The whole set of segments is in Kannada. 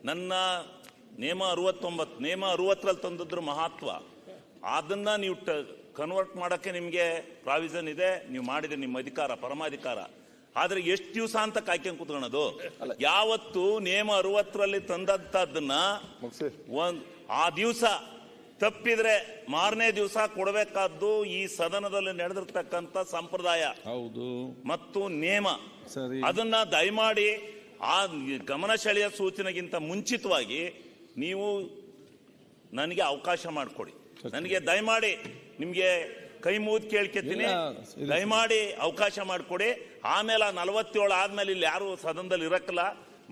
ನನ್ನ ನೇಮ 69 ನೇಮ 60ರಲ್ಲಿ ತಂದಿದ್ರ ಮಹತ್ವ ಅದನ್ನ ನೀವು ಕನ್ವರ್ಟ್ ಮಾಡಕ್ಕೆ ನಿಮಗೆ ಪ್ರಾವಿಷನ್ ಇದೆ, ನೀವು ಮಾಡಿದ್ರೆ ನಿಮ್ಮ ಅಧಿಕಾರ ಪರಮಾಧಿಕಾರ. ಆದ್ರೆ ಎಷ್ಟು ದಿವಸ ಅಂತ ಕಾಯ್ಕೊಂಡು ಕೂತ್ಕೊಳ್ಳೋದು? ಯಾವತ್ತು ನೇಮ 60ರಲ್ಲಿ ತಂದದ್ದನ್ನ ಆ ದಿವಸ ತಪ್ಪಿದ್ರೆ ಮಾರನೇ ದಿವಸ ಕೊಡಬೇಕಾದ್ದು ಈ ಸದನದಲ್ಲಿ ನಡೆದಿರ್ತಕ್ಕಂಥ ಸಂಪ್ರದಾಯ ಹೌದು ಮತ್ತು ನೇಮ. ಅದನ್ನ ದಯಮಾಡಿ ಆ ಗಮನ ಸೆಳೆಯ ಸೂಚನೆಗಿಂತ ಮುಂಚಿತವಾಗಿ ನೀವು ನನಗೆ ಅವಕಾಶ ಮಾಡಿಕೊಡಿ. ನನಗೆ ದಯಮಾಡಿ ನಿಮ್ಗೆ ಕೈ ಮುಗಿದು ಕೇಳ್ಕೊತೀನಿ, ದಯಮಾಡಿ ಅವಕಾಶ ಮಾಡಿಕೊಡಿ. ಆಮೇಲೆ 47 ಆದ್ಮೇಲೆ ಇಲ್ಲಿ ಯಾರು ಸದನದಲ್ಲಿ ಇರಕ್ಕಲ್ಲ,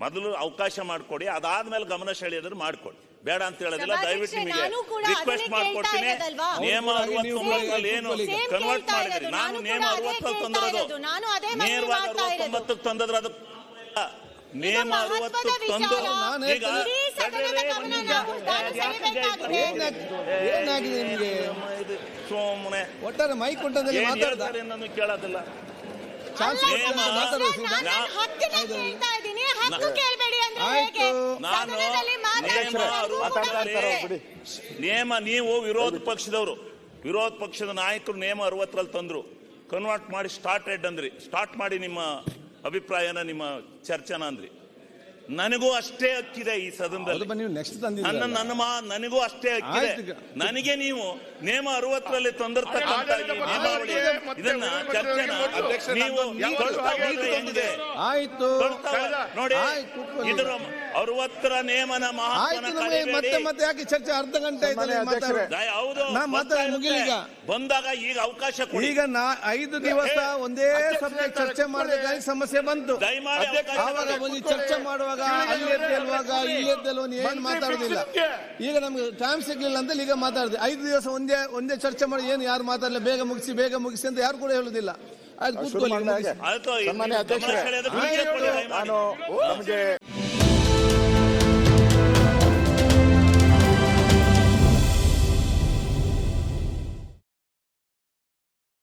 ಮೊದಲು ಅವಕಾಶ ಮಾಡಿಕೊಡಿ. ಅದಾದ್ಮೇಲೆ ಗಮನ ಸೆಳೆಯೋದ್ರ ಮಾಡ್ಕೊಡಿ, ಬೇಡ ಅಂತ ಹೇಳೋದಿಲ್ಲ. ದಯವಿಟ್ಟು ನಿಮಗೆ ರಿಕ್ವೆಸ್ಟ್ ಮಾಡ್ಕೊಡ್ತೀನಿ. ನೇಮ 69 ಏನು ಕನ್ವರ್ಟ್ ಮಾಡಿದ್ರಿ, ನಾನು ನೇಮ 60 ತಂದಿರೋದು ನೇರವಾಗಿ 69 ತಂದದ್ರ ಅದು ನೇಮ 60 ತಂದು ಈಗ ಸೋಮನೆ ಒಟ್ಟಾರೆ ಮೈ ಕೊಟ್ಟದಲ್ಲಿ ಮಾತಾಡ್ತಾರೆ, ನಾನು ಕೇಳೋದಿಲ್ಲ. ನೇಮ ನೀವು ವಿರೋಧ ಪಕ್ಷದ ನಾಯಕರು ನೇಮ 60ರಲ್ಲಿ ತಂದ್ರು, ಕನ್ವರ್ಟ್ ಮಾಡಿ ಸ್ಟಾರ್ಟೆಡ್ ಅಂದ್ರಿ, ಸ್ಟಾರ್ಟ್ ಮಾಡಿ ನಿಮ್ಮ ಅಭಿಪ್ರಾಯನ ನಿಮ್ಮ ಚರ್ಚೆನ ಅಂದ್ರಿ. ನನಗೂ ಅಷ್ಟೇ ಹಕ್ಕಿದೆ ಈ ಸದನದಲ್ಲಿ, ನನಗೂ ಅಷ್ಟೇ ಹಕ್ಕಿದೆ. ನನಗೆ ನೀವು ನೇಮ 60ರಲ್ಲಿ ತಂದಿರ್ತಕ್ಕಂಥ ಇದನ್ನ ಚರ್ಚೆನ ನೀವು ಹೆಂಗಿದೆ ನೋಡಿ. ಇದರ 60ರ ನೇಮನ ಮತ್ತೆ ಯಾಕೆ ಚರ್ಚೆ ಅರ್ಧ ಗಂಟೆ ಹೌದು ಬಂದಾಗ ಈಗ ಅವಕಾಶ ಕೊಡಿ. ಈಗ 5 ದಿವಸ ಒಂದೇ ಸಬ್ಜೆಕ್ಟ್ ಚರ್ಚೆ ಮಾಡಬೇಕಾಗಿ ಸಮಸ್ಯೆ ಬಂತು. ದಯಮಾಡಿ ಚರ್ಚೆ ಮಾಡುವಾಗ ಅಲ್ಲಿರುವಾಗ ಇಲ್ಲಿದ್ದಲ್ವ ಏನ್ ಮಾತಾಡುದಿಲ್ಲ. ಈಗ ನಮ್ಗೆ ಟೈಮ್ ಸಿಗ್ಲಿಲ್ಲ ಅಂತ ಈಗ ಮಾತಾಡಿದೆ. 5 ದಿವಸ ಒಂದೇ ಚರ್ಚೆ ಮಾಡಿ ಏನು ಯಾರು ಮಾತಾಡಲಿಲ್ಲ, ಬೇಗ ಮುಗಿಸಿ ಅಂತ ಯಾರು ಕೂಡ ಹೇಳುದಿಲ್ಲ. ಸನ್ಮಾನ್ಯ ಅಧ್ಯಕ್ಷರೇ, ನಾನು ನಮಗೆ